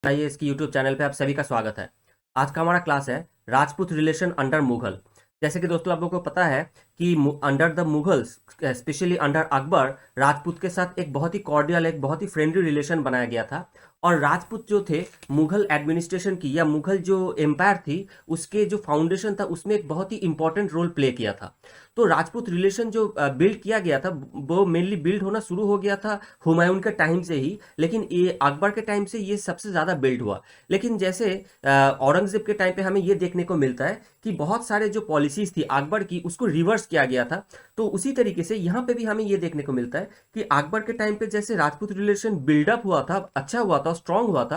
आइए इसकी YouTube channel पे आप सभी का स्वागत है। आज का हमारा क्लास है राजपूत रिलेशन अंडर मुगल। जैसे कि दोस्तों आप लोगों को पता है कि under the Mughals, specially under Akbar, Rajput के साथ एक बहुत ही कॉर्डियल, एक बहुत ही फ्रेंडली रिलेशन बनाया गया था। और राजपूत जो थे, मुगल एडमिनिस्ट्रेशन की या मुगल जो एम्पायर थी उसके जो फाउंडेशन था उसमें एक बहुत ही इंपॉर्टेंट रोल प्ले किया था। तो राजपूत रिलेशन जो बिल्ड किया गया था वो मेनली बिल्ड होना शुरू हो गया था हुमायूं के टाइम से ही, लेकिन ये अकबर के टाइम से ये सबसे ज़्यादा बिल्ड हुआ। लेकिन जैसे औरंगजेब के टाइम पे हमें ये देखने को मिलता है कि बहुत सारे जो पॉलिसीज थी अकबर की उसको रिवर्स किया गया था। तो उसी तरीके से यहाँ पे भी हमें ये देखने को मिलता है कि अकबर के टाइम पे जैसे राजपूत रिलेशन बिल्डअप हुआ था, अच्छा हुआ था, स्ट्रांग हुआ था,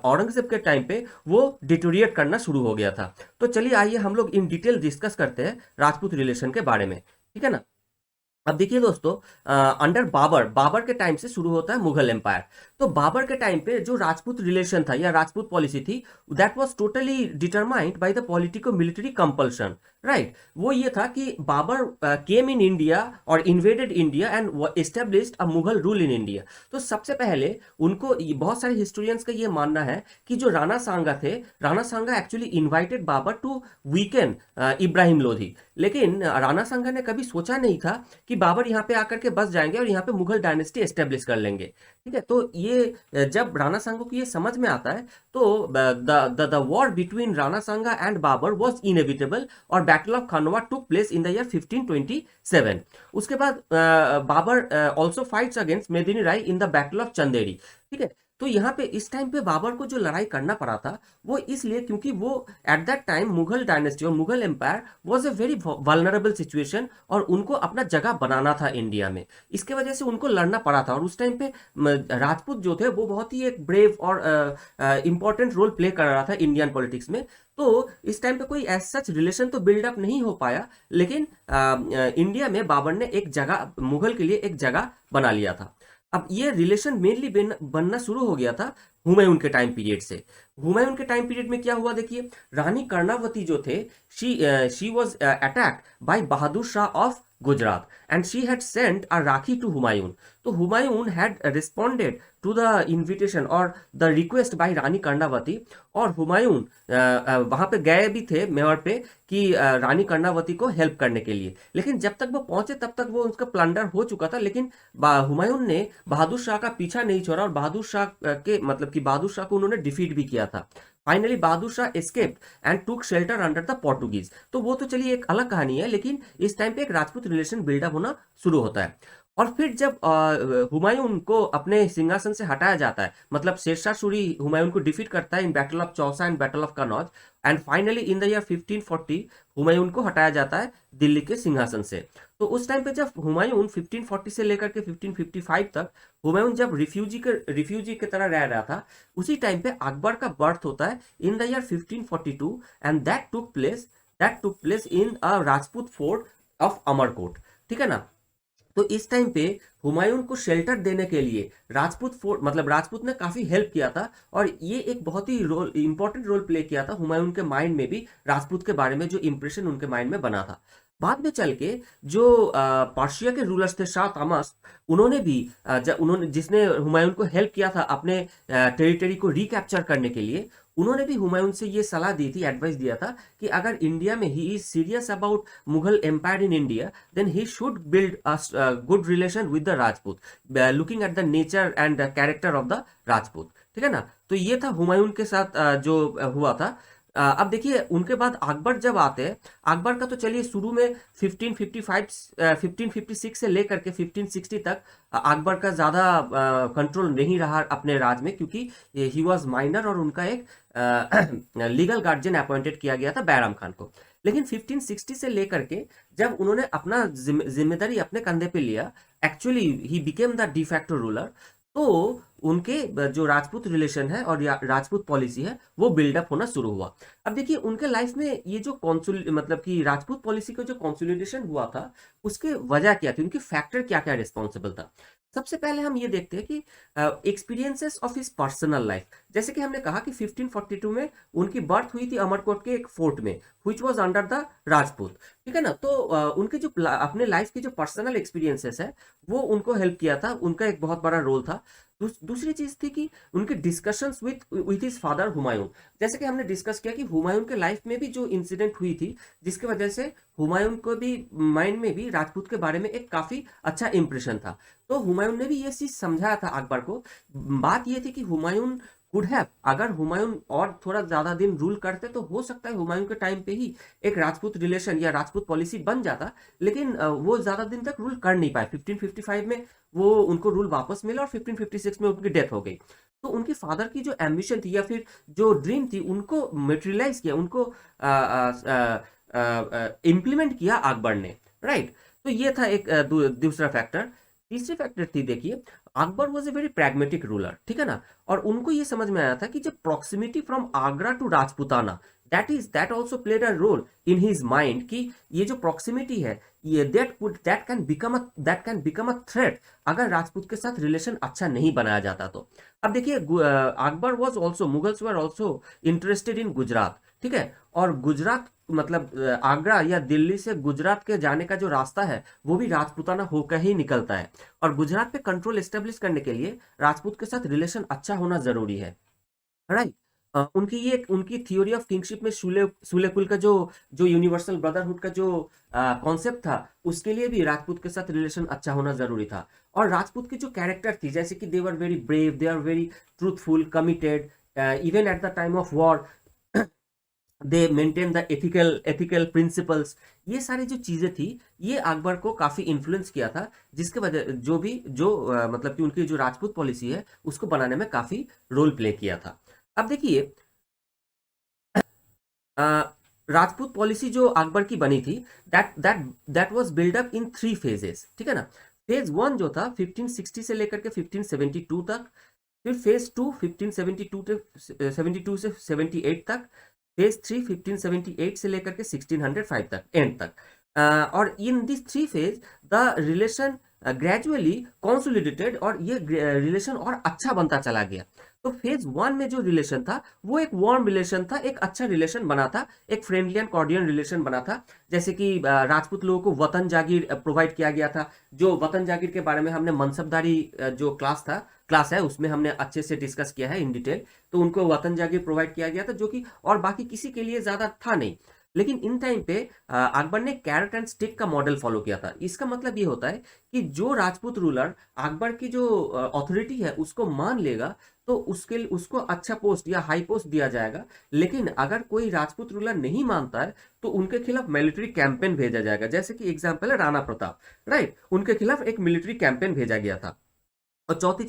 औरंगजेब के टाइम पे वो डिटोरिएट करना शुरू हो गया था। तो चलिए आइए हम लोग इन डिटेल डिस्कस करते हैं राजपूत रिलेशन के बारे में, ठीक है ना। अब देखिए दोस्तों, अंडर बाबर, बाबर के टाइम से शुरू होता है मुगल एम्पायर। तो बाबर के टाइम पे जो राजपूत रिलेशन था या राजपूत पॉलिसी थी, that was totally determined by the politico military compulsion. Right, वो ये था कि बाबर केम इन इंडिया और invaded India and established a Mughal rule in India. तो सबसे पहले उनको बहुत सारे हिस्टोरियंस का ये मानना है कि जो राणा सांगा थे, Rana Sanga actually invited Babur to weaken Ibrahim Lodi. लेकिन राणा सांगा ने कभी सोचा नहीं था कि बाबर यहाँ पे आकर के बस जाएंगे और यहाँ पे मुगल डायनेस्टी एस्टेब्लिश कर लेंगे। ठीक है, तो ये जब राणा सांगा को ये समझ में आता है तो the war between Rana Sanga and Babur was inevitable और battle of Khanwa took place in the year 1527। उसके बाद Babur also fights against Medini Rai in the battle of Chanderi. ठीक है, तो यहाँ पे इस टाइम पे बाबर को जो लड़ाई करना पड़ा था वो इसलिए क्योंकि वो at that time Mughal dynasty और Mughal empire was a very vulnerable situation और उनको अपना जगह बनाना था इंडिया में। इसके वजह से उनको लड़ना पड़ा था। और उस टाइम पे राजपूत जो थे वो बहुत ही एक ब्रेव और इंपॉर्टेंट रोल प्ले कर रहा था इंडियन पॉलिटिक्स में। तो इस टाइम पे कोई एज सच रिलेशन तो बिल्डअप नहीं हो पाया, लेकिन इंडिया में बाबर ने एक जगह, मुगल के लिए एक जगह बना लिया था। अब ये रिलेशन मेनली बनना शुरू हो गया था हुमायूं के टाइम पीरियड से। हुमायूं के टाइम पीरियड में क्या हुआ देखिए, रानी कर्णावती जो थे, she was attacked by Bahadur Shah of Gujarat and she had sent a rakhi to Humayun. तो Humayun had responded to the invitation और the request by Rani Karnavati. और हुमायूं वहां पे गए भी थे मेवाड़ पे कि रानी कर्णावती को हेल्प करने के लिए। लेकिन जब तक वो पहुंचे तब तक वो उसका प्लंडर हो चुका था। लेकिन हुमायूं ने बहादुर शाह का पीछा नहीं छोड़ा और बहादुर शाह के मतलब कि बहादुर शाह को उन्होंने डिफीट भी किया था। Finally Bahadur Shah escaped and took shelter under the Portuguese. तो वो तो चलिए एक अलग कहानी है, लेकिन इस टाइम पे एक राजपूत रिलेशन बिल्डअप होना शुरू होता है। और फिर जब हुमायूं को अपने सिंहासन से हटाया जाता है, मतलब शेरशाह सूरी हुमायूं को डिफीट करता है इन battle of Chausa and battle of Kannauj, and finally in the year 1540 Humayun को हटाया जाता है दिल्ली के सिंहासन से। तो उस टाइम पे जब हुमायूं 1540 से लेकर के 1555 तक हुमायूं जब रिफ्यूजी की तरह रह रहा था, उसी टाइम पे अकबर का बर्थ होता है इन the year 1542 and that took place in a Rajput fort of Amarkot. ठीक है ना। तो इस टाइम पे हुमायूं को शेल्टर देने के लिए राजपूत फोर्ट, मतलब राजपूत ने काफी हेल्प किया था। और ये एक बहुत ही इंपॉर्टेंट रोल प्ले किया था हुमायूं के माइंड में भी, राजपूत के बारे में जो इंप्रेशन उनके माइंड में बना था। बाद में चल के जो पर्शिया के रूलर्स थे शाह तमस, उन्होंने भी उन्होंने जिसने हुमायूं को हेल्प किया था अपने टेरिटरी को रिकैप्चर करने के लिए, उन्होंने भी हुमायूं से ये सलाह दी थी, एडवाइस दिया था कि अगर इंडिया में he is serious about Mughal empire in India, then he should build a good relation with the Rajput, looking at the nature and the character of the Rajput। ठीक है ना। तो ये था हुमायूं के साथ जो हुआ था। अब देखिए उनके बाद अकबर जब आते हैं, अकबर का तो चलिए शुरू में 1555 1556 से लेकर के 1560 तक अकबर का ज़्यादा कंट्रोल नहीं रहा अपने राज में, क्योंकि ही वॉज माइनर और उनका एक लीगल गार्जियन अपॉइंटेड किया गया था बैराम खान को। लेकिन 1560 से लेकर के जब उन्होंने अपना जिम्मेदारी अपने कंधे पे लिया, actually he became the de facto ruler. तो उनके जो राजपूत रिलेशन है और राजपूत पॉलिसी है वो बिल्डअप होना शुरू हुआ। अब देखिए उनके लाइफ में ये जो कॉन्सुल मतलब कि राजपूत पॉलिसी का जो कॉन्सोलिडेशन हुआ था, उसके वजह क्या थी, उनकी फैक्टर क्या क्या रिस्पॉन्सिबल था। सबसे पहले हम ये देखते हैं कि experiences of his personal life. जैसे कि हमने कहा कि 1542 में उनकी बर्थ हुई थी अमरकोट के एक फोर्ट में, which was under the Rajput. ठीक है ना। तो उनके जो अपने लाइफ के जो पर्सनल एक्सपीरियंसेस है वो उनको हेल्प किया था, उनका एक बहुत बड़ा रोल था। दूसरी चीज थी कि उनके discussions with his father Humayun. जैसे कि हमने डिस्कस किया कि हुमायूं के लाइफ में भी जो इंसिडेंट हुई थी जिसकी वजह से हुमायूं को भी माइंड में भी राजपूत के बारे में एक काफी अच्छा इंप्रेशन था। तो हुमायूं ने भी ये चीज समझाया था अकबर को। बात ये थी कि हुमायूं कुड हैव, अगर हुमायूं और थोड़ा ज्यादा दिन रूल करते तो हो सकता है हुमायूं के टाइम पे ही एक राजपूत रिलेशन या राजपूत पॉलिसी बन जाता, लेकिन वो ज्यादा दिन तक रूल कर नहीं पाए। 1555 में वो उनको रूल वापस मिला और 1556 में उनकी डेथ हो गई। तो उनके फादर की जो एम्बिशन थी या फिर जो ड्रीम थी उनको मेटेरियलाइज किया, उनको इम्प्लीमेंट किया अकबर ने, राइट। तो ये था एक दूसरा फैक्टर। तीसरी फैक्टर थी, देखिए Akbar was a very pragmatic ruler, ठीक है ना। और उनको ये समझ में आया था कि जब proximity from Agra to Rajputana, that also played a role in his mind कि ये जो प्रॉक्सिमिटी है ये that can become a threat अगर राजपूत के साथ रिलेशन अच्छा नहीं बनाया जाता तो। अब देखिए Akbar was also, Mughals were also interested in Gujarat, ठीक है। और गुजरात मतलब आगरा या दिल्ली से गुजरात के जाने का जो रास्ता है वो भी राजपूताना होकर ही निकलता है। और गुजरात पे कंट्रोल एस्टेब्लिश करने के लिए राजपूत के साथ रिलेशन अच्छा होना जरूरी है, राइट। उनकी थ्योरी ऑफ किंगशिप में सुलेकुल का जो जो यूनिवर्सल ब्रदरहुड का जो कॉन्सेप्ट था उसके लिए भी राजपूत के साथ रिलेशन अच्छा होना जरूरी था। और राजपूत की जो कैरेक्टर थी, जैसे कि they were very brave, they are very truthful, committed, even at the time of war they maintain the ethical principles. ये सारी जो चीजें थी ये अकबर को काफी इन्फ्लुएंस किया था, जिसके वजह मतलब कि उनकी जो राजपूत पॉलिसी है उसको बनाने में काफी रोल प्ले किया था। अब देखिए राजपूत पॉलिसी जो अकबर की बनी थी that was build up in 3 phases, ठीक है ना। फेज 1 जो था 1560 से लेकर के 1572 तक, फिर फेज 2 1572 से 78 तक, फेज 3 1578 से लेकर के 1605 तक, एंड तक। और in this 3 phase the relation gradually consolidated और ये रिलेशन और अच्छा बनता चला गया। तो फेज 1 में जो रिलेशन था वो एक वार्म रिलेशन था, एक अच्छा रिलेशन बना था, एक फ्रेंडली एंड कॉर्डियल रिलेशन बना था। जैसे कि राजपूत लोगों को वतन जागीर प्रोवाइड किया गया था। जो वतन जागीर के बारे में हमने मनसबदारी जो क्लास है उसमें हमने अच्छे से डिस्कस किया है इन डिटेल। तो उनको वतन जागीर प्रोवाइड किया गया था जो कि और बाकी किसी के लिए ज्यादा था नहीं। लेकिन इन टाइम पे अकबर ने कैरेट एंड स्टिक का मॉडल फॉलो किया था। इसका मतलब ये होता है कि जो राजपूत रूलर अकबर की जो अथॉरिटी है उसको मान लेगा तो उसके लिए उसको अच्छा पोस्ट या हाई पोस्ट दिया जाएगा। लेकिन अगर कोई राजपूत रूलर नहीं मानता है तो उनके खिलाफ मिलिट्री कैंपेन भेजा जाएगा। जैसे कि एग्जांपल है राणा प्रताप, राइट, उनके खिलाफ एक मिलिट्री कैंपेन भेजा गया था। और चौथी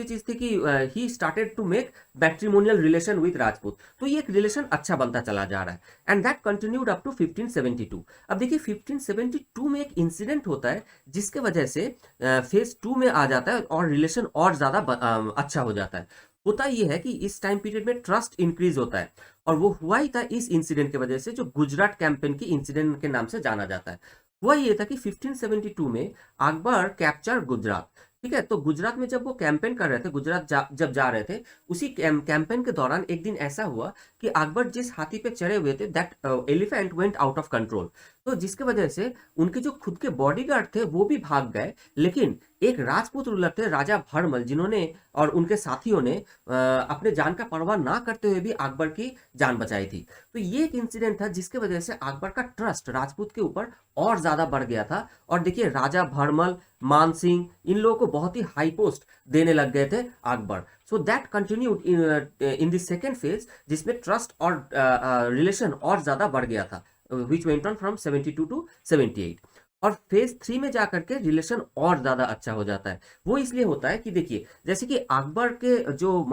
चीज थी कि he started to make matrimonial relation with Rajput. तो ये एक रिलेशन अच्छा बनता चला जा रहा है and that continued up to 1572। अब देखिए 1572 में एक इंसिडेंट होता है जिसके वजह से फेज 2 में आ जाता है और रिलेशन और ज्यादा अच्छा हो जाता है। होता यह है कि इस टाइम पीरियड में ट्रस्ट इंक्रीज होता है और वो हुआ ही था इस इंसिडेंट की वजह से जो गुजरात कैंपेन की इंसिडेंट के नाम से जाना जाता है। हुआ ये था कि 1572 में अकबर कैप्चर गुजरात, ठीक है। तो गुजरात में जब वो कैंपेन कर रहे थे, जब जा रहे थे, उसी कैंपेन के दौरान एक दिन ऐसा हुआ कि अकबर जिस हाथी पे चढ़े हुए थे that elephant went out of control. तो जिसके वजह से उनके जो खुद के बॉडीगार्ड थे वो भी भाग गए, लेकिन एक राजपूत रूलर थे राजा भरमल जिन्होंने और उनके साथियों ने अपने जान का परवाह ना करते हुए भी अकबर की जान बचाई थी। तो ये एक इंसिडेंट था जिसके वजह से अकबर का ट्रस्ट राजपूत के ऊपर और ज्यादा बढ़ गया था। और देखिए राजा भरमल, मान सिंह, इन लोगों को बहुत ही हाई पोस्ट देने लग गए थे Akbar. So that continued in the second phase जिसमें ट्रस्ट और रिलेशन और ज्यादा बढ़ गया था, which went on from 72 to 78। और फेज 3 में जाकर के रिलेशन और ज्यादा अच्छा हो जाता है। वो इसलिए होता है कि देखिए जैसे कि अकबर के जो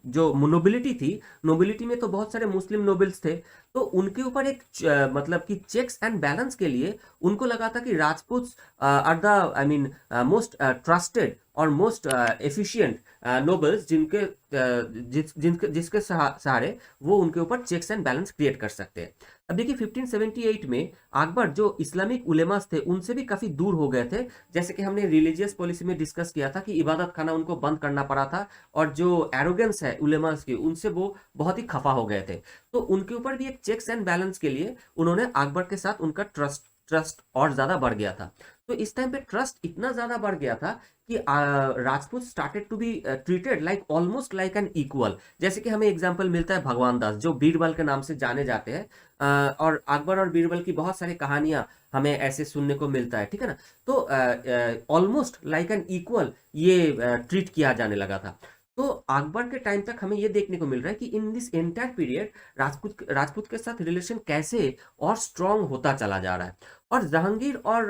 जो नोबिलिटी थी, नोबिलिटी में तो बहुत सारे मुस्लिम नोबल्स थे। तो उनके ऊपर एक मतलब कि चेक्स एंड बैलेंस के लिए उनको लगा था कि Rajput are the I mean most trusted और मोस्ट एफिशिएंट नोबल्स जिसके सहारे वो उनके ऊपर चेक्स एंड बैलेंस क्रिएट कर सकते हैं। अब देखिए 1578 में अकबर जो इस्लामिक उलेमास थे उनसे भी काफी दूर हो गए थे। जैसे कि हमने रिलीजियस पॉलिसी में डिस्कस किया था कि इबादत खाना उनको बंद करना पड़ा था, और जो एरोगेंस है उलेमास की उनसे वो बहुत ही खफा हो गए थे। तो उनके ऊपर भी एक चेक्स एंड बैलेंस के लिए उन्होंने अकबर के साथ उनका ट्रस्ट ट्रस्ट और ज्यादा बढ़ गया था। तो इस टाइम पे ट्रस्ट इतना ज्यादा बढ़ गया था कि Rajput started to be treated like almost like an equal. जैसे कि हमें एग्जांपल मिलता है भगवान दास जो बीरबल के नाम से जाने जाते हैं, और अकबर और बीरबल की बहुत सारी कहानियां हमें ऐसे सुनने को मिलता है, ठीक है ना। तो ऑलमोस्ट लाइक एन इक्वल ये ट्रीट किया जाने लगा था। तो अकबर के टाइम तक हमें ये देखने को मिल रहा है कि in this entire period Rajput के साथ रिलेशन कैसे और स्ट्रांग होता चला जा रहा है। और जहांगीर और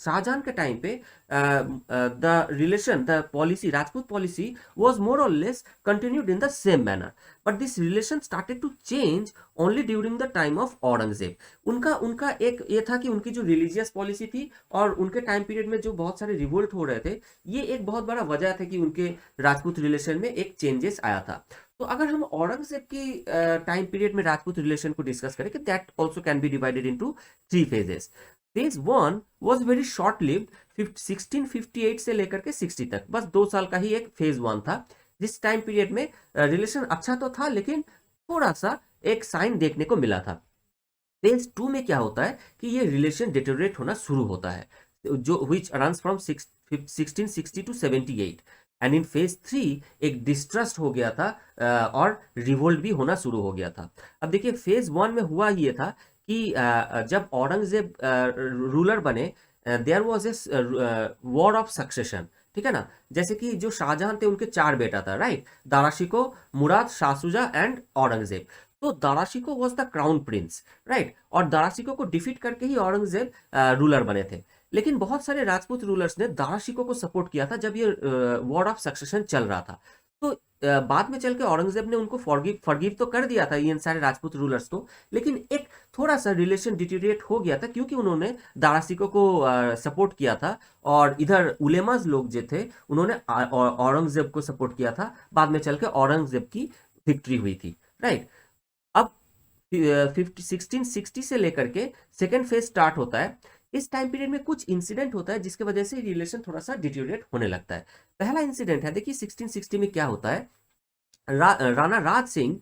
शाहजहां के टाइम पे the relation the policy Rajput policy was more or less continued in the same manner, but this relation started to change only during the time of Aurangzeb. उनका उनका एक ये था कि उनकी जो रिलीजियस पॉलिसी थी और उनके टाइम पीरियड में जो बहुत सारे रिवोल्ट हो रहे थे, ये एक बहुत बड़ा वजह था कि उनके राजपूत रिलेशन में एक चेंजेस आया था। तो अगर हम औरंगजेब की टाइम पीरियड में राजपूत रिलेशन को डिस्कस करें कि that also can be divided into 3 phases। Phase 1 was very short lived, 1658 से लेकर के 60 तक, बस 2 साल का ही एक फेज 1 था। जिस टाइम पीरियड में रिलेशन अच्छा तो था लेकिन थोड़ा सा एक साइन देखने को मिला था। फेज 2 में क्या होता है कि ये रिलेशन डिटेरियोरेट होना शुरू होता है, जो which runs from 1660 to 78। And in phase 3 एक डिस्ट्रस्ट हो गया था, और रिवोल्ट भी होना शुरू हो गया था। अब देखिए फेज 1 में हुआ ये था कि जब औरंगजेब रूलर बने, there was a war of succession, ठीक है ना। जैसे कि जो शाहजहां थे उनके 4 बेटा था, राइट, दाराशिको, मुराद, शाह शुजा एंड औरंगजेब। तो Dara Shikoh was the crown prince, right, और दाराशिको को डिफीट करके ही औरंगजेब रूलर बने थे। लेकिन बहुत सारे राजपूत रूलर्स ने दाराशिको को सपोर्ट किया था जब ये वॉर ऑफ सक्सेशन चल रहा था। तो बाद में चल के औरंगजेब ने उनको फॉरगिव तो कर दिया था इन सारे राजपूत रूलर्स को, लेकिन एक थोड़ा सा रिलेशन डिटीरिएट हो गया था क्योंकि उन्होंने दाराशिको को सपोर्ट किया था, और इधर उलेमाज लोग जो थे उन्होंने औरंगजेब को सपोर्ट किया था। बाद में चल के औरंगजेब की विक्ट्री हुई थी, राइट। अब 1660 से लेकर के सेकेंड फेज स्टार्ट होता है। इस टाइम पीरियड में कुछ इंसिडेंट होता है जिसके वजह से रिलेशन थोड़ा सा डिटीरिएट होने लगता है। पहला इंसिडेंट है, देखिए 1660 में क्या होता है, राणा राज सिंह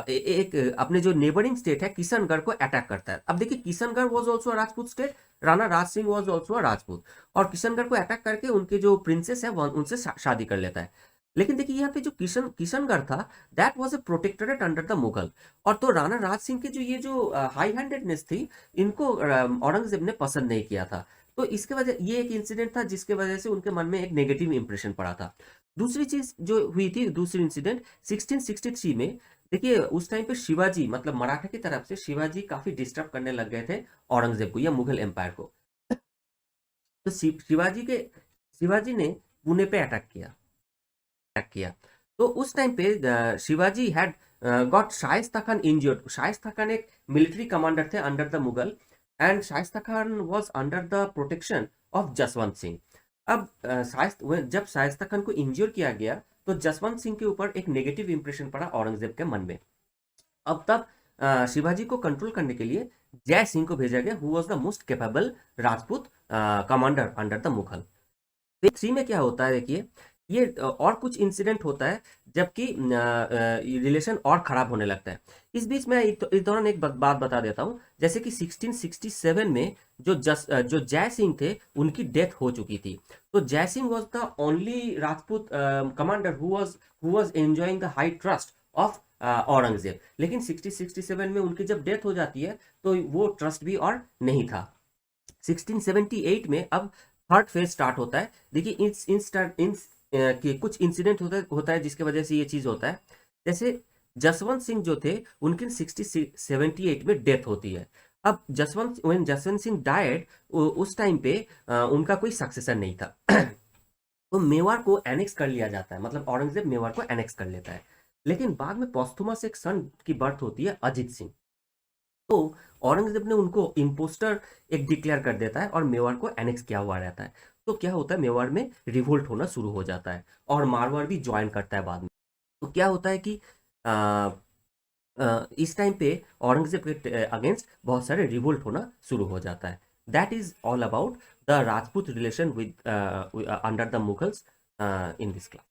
एक अपने जो नेबरिंग स्टेट है किशनगढ़ को अटैक करता है। अब देखिए Kishangarh was also a Rajput state, Rana Raj Singh was also a Rajput, और किशनगढ़ को अटैक करके उनके जो प्रिंसेस है वो उनसे शादी कर लेता है। लेकिन देखिए यहाँ पे जो किशनगढ़ था that was a protectorate under the Mughal. और तो राणा राज सिंह के जो ये जो हाई हैंडेडनेस थी इनको औरंगजेब ने पसंद नहीं किया था। तो इसके वजह ये एक इंसिडेंट था जिसके वजह से उनके मन में एक नेगेटिव इंप्रेशन पड़ा था। दूसरी चीज जो हुई थी, दूसरी इंसिडेंट 1663 में, देखिए उस टाइम पे शिवाजी मतलब मराठा की तरफ से शिवाजी काफी डिस्टर्ब करने लग गए थे औरंगजेब को या मुगल एम्पायर को। तो शिवाजी ने पुणे पे अटैक किया। तो उस टाइम पे Shivaji had got Shaista Khan injured. Shaista Khan एक मिलिट्री कमांडर थे under the Mughal, and Shaista Khan was under the protection of Jaswant Singh. अब जब शाइस्ता खान को इंज्योर किया गया तो जसवंत सिंह के ऊपर एक नेगेटिव इंप्रेशन पड़ा औरंगजेब के मन में। अब तब शिवाजी को कंट्रोल करने के लिए जय सिंह को भेजा गया, who was the most capable Rajput commander under the Mughal. Phase 3 में क्या होता है, देखिए ये और कुछ इंसिडेंट होता है जबकि रिलेशन और खराब होने लगता है। इस बीच में इस दौरान एक बात बता देता हूँ, जैसे कि 1667 में जो जय सिंह थे उनकी डेथ हो चुकी थी। तो जय Singh was the only Rajput commander who was enjoying the high trust of Aurangzeb. लेकिन 1667 में उनकी जब डेथ हो जाती है तो वो ट्रस्ट भी और नहीं था। 1678 में अब थर्ड फेज स्टार्ट होता है। देखिए इन कि कुछ इंसिडेंट होता है जिसके वजह से ये चीज होता है। जैसे जसवंत सिंह जो थे उनकी 1678 में डेथ होती है। अब जसवंत सिंह डायड उस टाइम पे उनका कोई सक्सेसर नहीं था। तो मेवाड़ को एनेक्स कर लिया जाता है, मतलब औरंगजेब मेवाड़ को एनेक्स कर लेता है। लेकिन बाद में पोस्थुमस एक सन की बर्थ होती है, अजीत सिंह। तो औरंगजेब ने उनको इम्पोस्टर एक डिक्लेयर कर देता है और मेवाड़ को एनेक्स किया हुआ रहता है। तो क्या होता है, मेवाड़ में रिवोल्ट होना शुरू हो जाता है और मारवाड़ भी ज्वाइन करता है बाद में। तो क्या होता है कि आ, इस टाइम पे औरंगजेब के अगेंस्ट बहुत सारे रिवोल्ट होना शुरू हो जाता है। That is all about the Rajput relation with under the Mughals in this class.